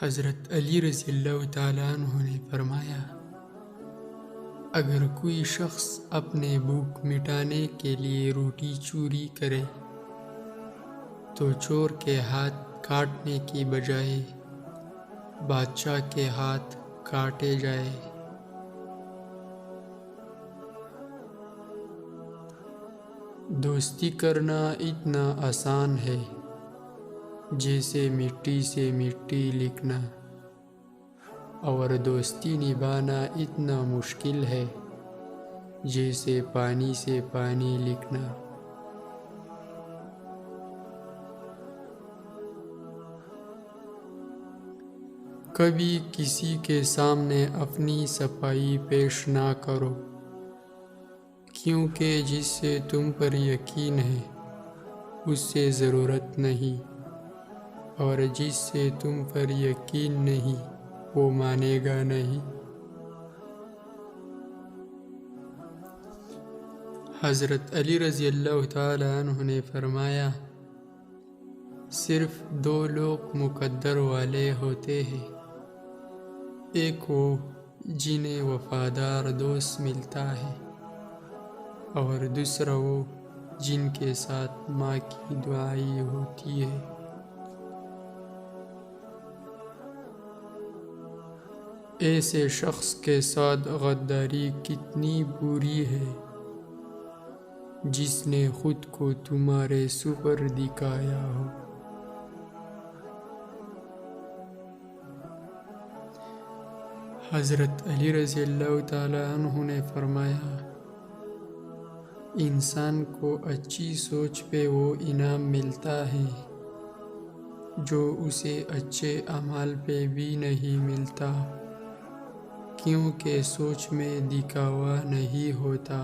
حضرت علی رضی اللہ تعالیٰ عنہ نے فرمایا، اگر کوئی شخص اپنے بھوک مٹانے کے لیے روٹی چوری کرے تو چور کے ہاتھ کاٹنے کی بجائے بادشاہ کے ہاتھ کاٹے جائے۔ دوستی کرنا اتنا آسان ہے جیسے مٹی سے مٹی لکھنا، اور دوستی نبھانا اتنا مشکل ہے جیسے پانی سے پانی لکھنا۔ کبھی کسی کے سامنے اپنی صفائی پیش نہ کرو، کیونکہ جس سے تم پر یقین ہے اس سے ضرورت نہیں، اور جس سے تم پر یقین نہیں وہ مانے گا نہیں۔ حضرت علی رضی اللہ تعالی عنہ نے فرمایا، صرف دو لوگ مقدر والے ہوتے ہیں، ایک وہ جنہیں وفادار دوست ملتا ہے، اور دوسرا وہ جن کے ساتھ ماں کی دعائیں ہوتی ہے۔ ایسے شخص کے ساتھ غداری کتنی بری ہے جس نے خود کو تمہارے سپرد کیا ہو۔ حضرت علی رضی اللہ تعالی عنہ نے فرمایا، انسان کو اچھی سوچ پہ وہ انعام ملتا ہے جو اسے اچھے اعمال پہ بھی نہیں ملتا، کیونکہ سوچ میں دکھاوا نہیں ہوتا۔